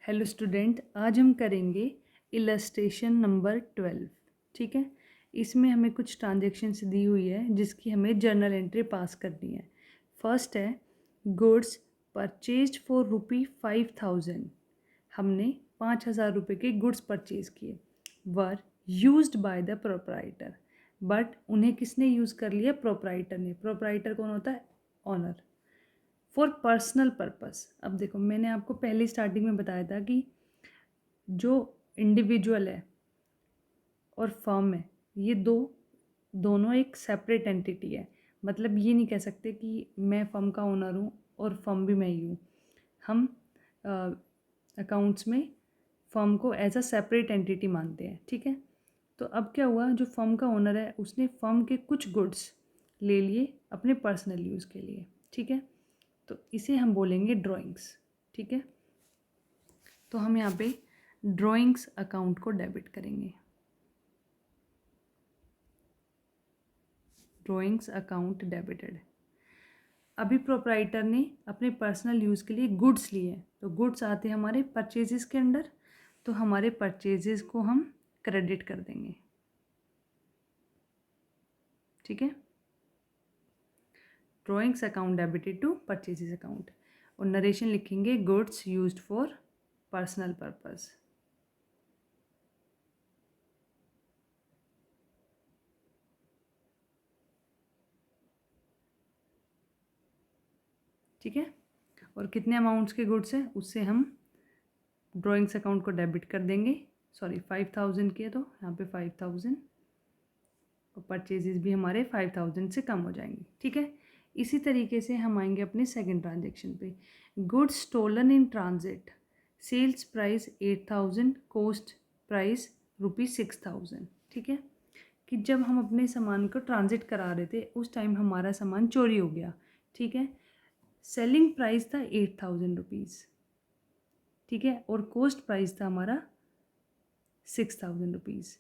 Hello student, आज हम करेंगे इलस्ट्रेशन नंबर 12। ठीक है। इसमें हमें कुछ ट्रांजेक्शन्स दी हुई है जिसकी हमें जर्नल एंट्री पास करनी है। फर्स्ट है गुड्स परचेज्ड फॉर ₹5,000। हमने 5,000 रुपये के गुड्स परचेज किए। Were used by the proprietor, but उन्हें किसने यूज़ कर लिया? प्रोपराइटर ने। प्रोपराइटर कौन होता है? ऑनर। For personal purpose. अब देखो, मैंने आपको पहले स्टार्टिंग में बताया था कि जो इंडिविजुअल है और फर्म है, ये दोनों एक सेपरेट एंटिटी है। मतलब ये नहीं कह सकते कि मैं फर्म का ओनर हूँ और फर्म भी मैं ही हूँ। हम अकाउंट्स में फर्म को एज अ सेपरेट एंटिटी मानते हैं। ठीक है। तो अब क्या हुआ, जो फर्म का ओनर है उसने फर्म के कुछ गुड्स ले लिए अपने पर्सनल यूज़ के लिए। ठीक है। तो इसे हम बोलेंगे ड्राइंग्स। ठीक है। तो हम यहाँ पे ड्राइंग्स अकाउंट को डेबिट करेंगे। Drawings account debited. अभी प्रोपराइटर ने अपने पर्सनल यूज़ के लिए गुड्स लिए हैं, तो गुड्स आते हैं हमारे परचेजेस के अंडर, तो हमारे परचेजेस को हम क्रेडिट कर देंगे। ठीक है। Drawings account debited to purchases account, और नरेशन लिखेंगे goods used for personal purpose. ठीक है। और कितने अमाउंट्स के गुड्स हैं उससे हम ड्राइंग्स अकाउंट को डेबिट कर देंगे। सॉरी, 5,000 किए तो यहाँ पे 5,000, और परचेजेस भी हमारे 5,000 से कम हो जाएंगे। ठीक है। इसी तरीके से हम आएंगे अपने सेकंड ट्रांजेक्शन पे। Goods stolen in transit, sales price 8,000, cost price ₹6,000। ठीक है। कि जब हम अपने सामान को ट्रांजिट करा रहे थे उस टाइम हमारा सामान चोरी हो गया। ठीक है। सेलिंग प्राइस था 8,000 रुपीज़। ठीक है। और कॉस्ट प्राइस था हमारा 6,000 रुपीज़।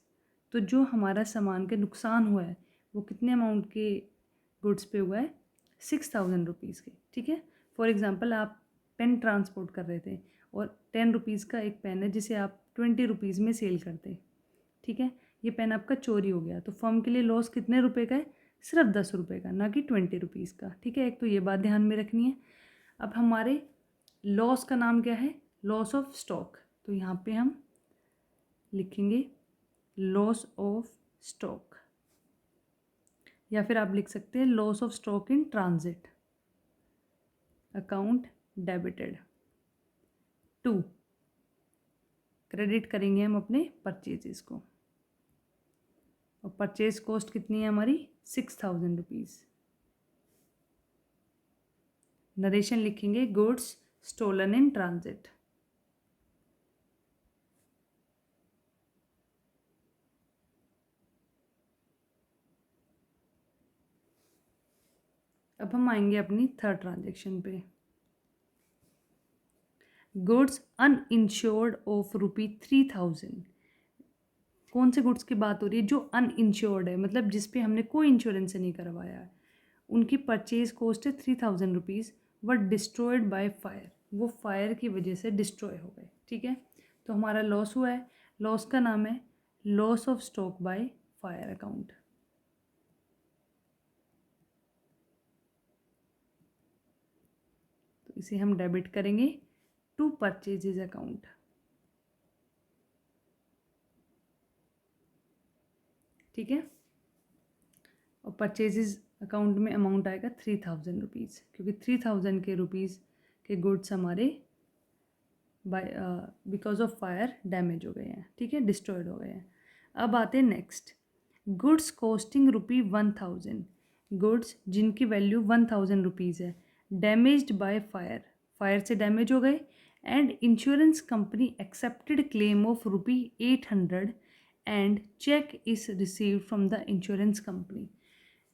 तो जो हमारा सामान का नुकसान हुआ है वो कितने अमाउंट के गुड्स पे हुआ है? 6,000 रुपीज़ के। ठीक है। फॉर एग्ज़ाम्पल, आप पेन ट्रांसपोर्ट कर रहे थे और 10 रुपीज़ का एक पेन है जिसे आप 20 रुपीज़ में सेल करते। ठीक है। ये पेन आपका चोरी हो गया, तो फर्म के लिए लॉस कितने रुपए का है? सिर्फ 10 रुपये का, ना कि 20 रुपीज़ का। ठीक है। एक तो ये बात ध्यान में रखनी है। अब हमारे लॉस का नाम क्या है? Loss of stock. तो यहाँ पे हम लिखेंगे लॉस ऑफ स्टॉक, या फिर आप लिख सकते हैं loss of stock in transit account debited to. Credit करेंगे हम अपने परचेजेस को, और परचेज कॉस्ट कितनी है हमारी? 6,000 रुपीज़। नरेशन लिखेंगे गुड्स स्टोलन इन ट्रांजिट। अब हम आएंगे अपनी थर्ड ट्रांजेक्शन पे। Goods uninsured of ₹3,000। कौन से गुड्स की बात हो रही है? जो अनइंश्योर्ड है, मतलब जिस पे हमने कोई इंश्योरेंस नहीं करवाया है। उनकी परचेज कॉस्ट है 3,000 rupees, but destroyed by fire. वो फायर की वजह से डिस्ट्रॉय हो गए। ठीक है। तो हमारा लॉस हुआ है। लॉस का नाम है loss of stock by fire account. तो इसे हम डेबिट करेंगे टू परचेजेज अकाउंट। ठीक है। और परचेजेज अकाउंट में अमाउंट आएगा 3,000 रुपीज़, क्योंकि 3,000 के रुपीज़ के गुड्स हमारे by because of fire damage हो गए हैं। ठीक है। डिस्ट्रॉयड हो गए हैं। अब आते हैं नेक्स्ट, गुड्स कॉस्टिंग ₹1,000। गुड्स जिनकी वैल्यू 1,000 रुपीज़ है, डैमेज्ड बाय फायर, फायर से डैमेज हो गए, and insurance company accepted claim of ₹800 and cheque is received from the insurance company.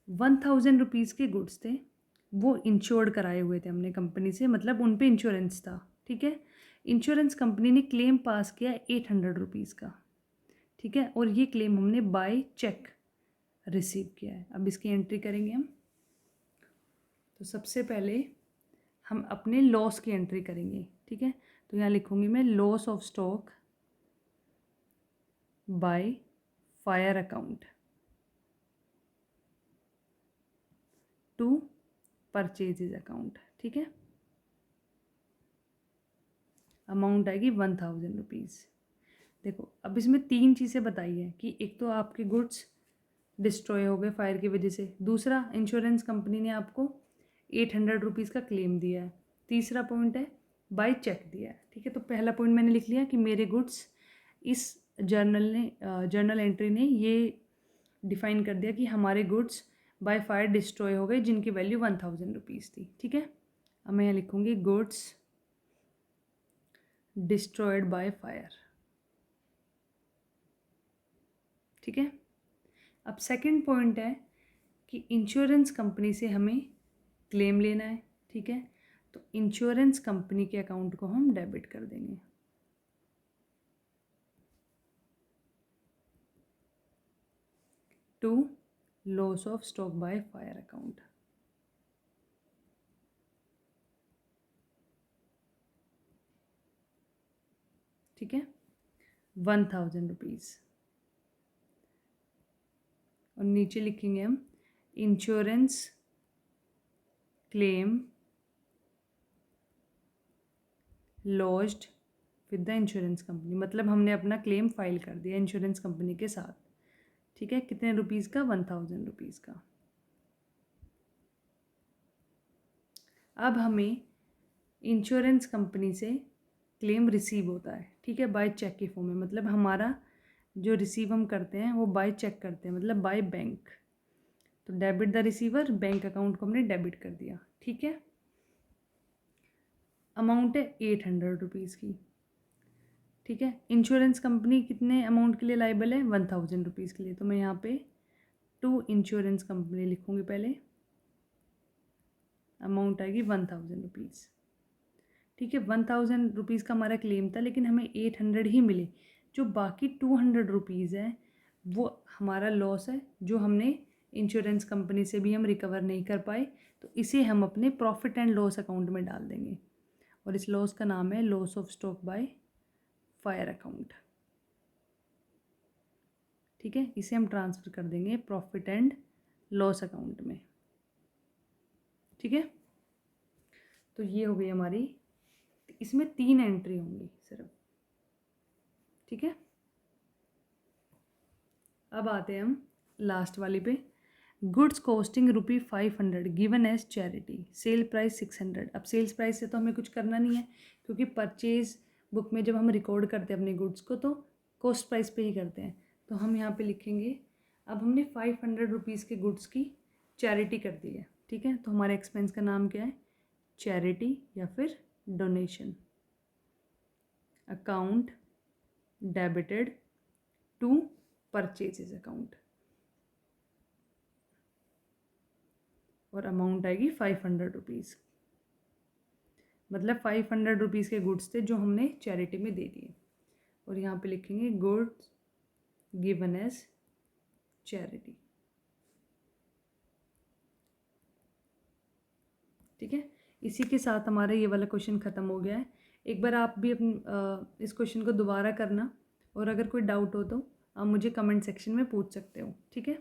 1,000 rupees के गुड्स थे, वो इंश्योर्ड कराए हुए थे हमने कंपनी से, मतलब उन पे इंश्योरेंस था। ठीक है। इंश्योरेंस कंपनी ने क्लेम पास किया 800 रुपीज़ का। ठीक है। और ये क्लेम हमने बाय चेक रिसीव किया है। अब इसकी एंट्री करेंगे हम। तो सबसे पहले हम अपने लॉस की एंट्री करेंगे। ठीक है। तो यहाँ लिखूँगी मैं loss of stock by fire account to purchases account. ठीक है, अमाउंट आएगी 1000 रुपीज़। देखो अब इसमें 3 चीज़ें बताई है कि एक तो आपके गुड्स डिस्ट्रॉय हो गए फायर की वजह से, दूसरा इंश्योरेंस कंपनी ने आपको 800 रुपीज़ का क्लेम दिया है, तीसरा पॉइंट है बाय चेक दिया है। ठीक है, तो पहला पॉइंट मैंने लिख लिया कि मेरे गुड्स, इस जर्नल एंट्री ने ये डिफाइन कर दिया कि हमारे गुड्स बाय फायर डिस्ट्रॉय हो गए जिनकी वैल्यू 1000 रुपीज़ थी। ठीक है, अब मैं यहाँ लिखूँगी गुड्स डिस्ट्रॉयड बाय फायर। ठीक है, अब सेकंड पॉइंट है कि इंश्योरेंस कंपनी से हमें क्लेम लेना है। ठीक है, तो इंश्योरेंस कंपनी के अकाउंट को हम डेबिट कर देंगे। To loss of stock by fire account. ठीक है, 1000 रुपीज़। और नीचे लिखेंगे हम insurance claim lodged with the insurance company, मतलब हमने अपना क्लेम फाइल कर दिया इंश्योरेंस कंपनी के साथ। ठीक है, कितने रुपीज़ का? 1000 रुपीज़ का। अब हमें इंश्योरेंस कंपनी से क्लेम रिसीव होता है। ठीक है, बाय चेक के फॉर्म में, मतलब हमारा जो रिसीव हम करते हैं वो बाय चेक करते हैं, मतलब बाय बैंक। तो debit the receiver, bank account को हमने डेबिट कर दिया। ठीक है, अमाउंट है 800 रुपीज़ की। ठीक है, इंश्योरेंस कंपनी कितने अमाउंट के लिए लाइबल है? 1000 रुपीज़ के लिए। तो मैं यहाँ पे टू इंश्योरेंस कंपनी लिखूँगी पहले, अमाउंट आएगी 1000 रुपीज़। ठीक है, 1000 रुपीज़ का हमारा क्लेम था, लेकिन हमें 800 ही मिले। जो बाकी 200 रुपीज़ है वो हमारा लॉस है, जो हमने इंश्योरेंस कंपनी से भी हम रिकवर नहीं कर पाए, तो इसे हम अपने प्रॉफिट एंड लॉस अकाउंट में डाल देंगे। और इस लॉस का नाम है loss of stock by fire account. ठीक है, इसे हम ट्रांसफ़र कर देंगे प्रॉफिट एंड लॉस अकाउंट में। ठीक है, तो ये हो गई हमारी, इसमें 3 एंट्री होंगी सिर्फ। ठीक है, अब आते हैं हम लास्ट वाली पे। Goods costing ₹500 given as charity, sale price 600। अब सेल्स प्राइस से तो हमें कुछ करना नहीं है, क्योंकि परचेज बुक में जब हम रिकॉर्ड करते हैं अपने गुड्स को तो कॉस्ट प्राइस पे ही करते हैं। तो हम यहाँ पे लिखेंगे, अब हमने 500 रुपीज़ के गुड्स की चैरिटी कर दी है। ठीक है, तो हमारे एक्सपेंस का नाम क्या है? चैरिटी या फिर donation. Account debited to purchases account, और अमाउंट आएगी 500 रुपीज़। मतलब 500 रुपीज़ के गुड्स थे जो हमने चैरिटी में दे दिए। और यहाँ पे लिखेंगे गुड्स गिवन एज चैरिटी। ठीक है, इसी के साथ हमारा ये वाला क्वेश्चन ख़त्म हो गया है। एक बार आप भी इस क्वेश्चन को दोबारा करना, और अगर कोई डाउट हो तो आप मुझे कमेंट सेक्शन में पूछ सकते हो। ठीक है,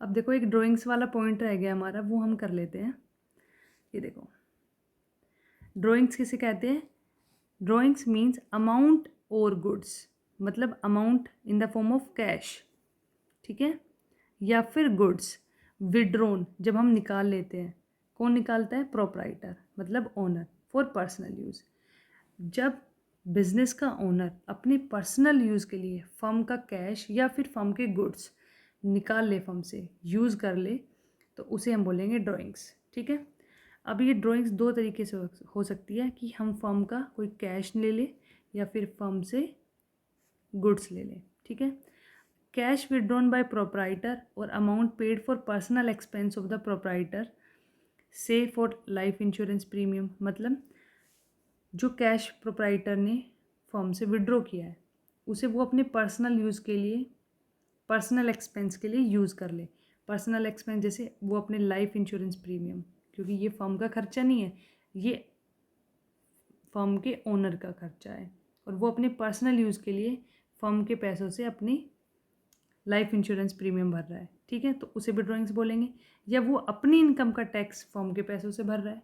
अब देखो एक ड्राइंग्स वाला पॉइंट रह गया हमारा, वो हम कर लेते हैं। ये देखो, ड्राइंग्स किसे कहते हैं? ड्राइंग्स मीन्स अमाउंट और गुड्स, मतलब amount in the form of cash. ठीक है, या फिर गुड्स विड्रॉन, जब हम निकाल लेते हैं। कौन निकालता है? प्रोप्राइटर, मतलब ओनर, फॉर पर्सनल यूज़। जब बिजनेस का ओनर अपने पर्सनल यूज़ के लिए फर्म का कैश या फिर फर्म के गुड्स निकाल ले, फर्म से यूज़ कर ले, तो उसे हम बोलेंगे ड्राइंग्स। ठीक है, अब ये ड्राइंग्स 2 तरीके से हो सकती है कि हम फर्म का कोई कैश ले ले या फिर फर्म से गुड्स ले लें। ठीक है, कैश विड्रॉन बाय प्रोप्राइटर और amount paid for personal expense of the proprietor, से फॉर लाइफ इंश्योरेंस प्रीमियम, मतलब जो कैश प्रोप्राइटर ने फर्म से विड्रॉ किया है उसे वो अपने पर्सनल यूज़ के लिए, पर्सनल एक्सपेंस के लिए यूज़ कर ले। पर्सनल एक्सपेंस जैसे वो अपने लाइफ इंश्योरेंस प्रीमियम, क्योंकि ये फर्म का खर्चा नहीं है, ये फर्म के ओनर का खर्चा है और वो अपने पर्सनल यूज़ के लिए फर्म के पैसों से अपनी लाइफ इंश्योरेंस प्रीमियम भर रहा है, ठीक है, तो उसे भी ड्राइंग्स बोलेंगे। या वो अपनी इनकम का टैक्स फर्म के पैसों से भर रहा है,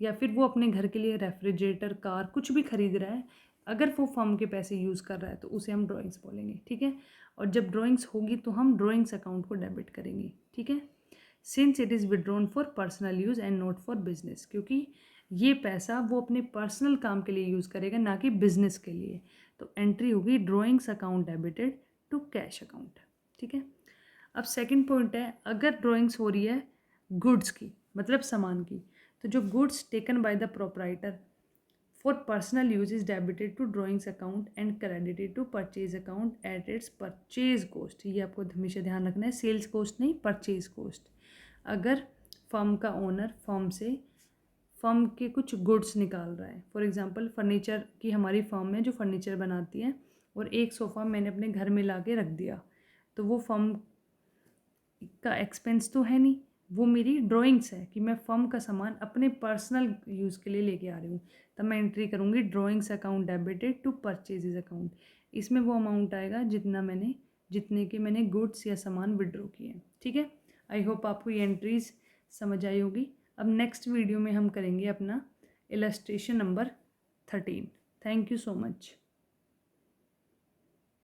या फिर वो अपने घर के लिए रेफ्रिजरेटर, कार कुछ भी खरीद रहा है, अगर वो फर्म के पैसे यूज़ कर रहा है तो उसे हम ड्राइंग्स बोलेंगे, ठीक है। और जब ड्राइंग्स होगी तो हम ड्राइंग्स अकाउंट को डेबिट करेंगे, ठीक है। Since it is withdrawn for personal use and not for business, क्योंकि ये पैसा वो अपने पर्सनल काम के लिए यूज़ करेगा, ना कि बिजनेस के लिए। तो एंट्री होगी drawings account debited to cash account, ठीक है। अब सेकंड पॉइंट है, अगर ड्राइंग्स हो रही है गुड्स की, मतलब सामान की, तो जो goods taken by the proprietor for personal use is debited to drawings account and credited to purchase account at its purchase cost. ये आपको हमेशा ध्यान रखना है, सेल्स कॉस्ट नहीं, परचेज कॉस्ट। अगर फर्म का ओनर फर्म से फर्म के कुछ गुड्स निकाल रहा है, फॉर एग्जांपल फर्नीचर की हमारी फर्म है जो फर्नीचर बनाती है, और एक सोफ़ा मैंने अपने घर में ला के रख दिया, तो वो फर्म का एक्सपेंस तो है नहीं, वो मेरी ड्राइंग्स है कि मैं फर्म का सामान अपने पर्सनल यूज़ के लिए लेके आ रही हूँ। तब मैं एंट्री करूँगी drawings account debited to purchases account. इसमें वो अमाउंट आएगा जितने के मैंने गुड्स या सामान विड्रॉ किए हैं, ठीक है। आई होप आपको ये एंट्रीज समझ आई होगी। अब नेक्स्ट वीडियो में हम करेंगे अपना illustration number 13। Thank you so much.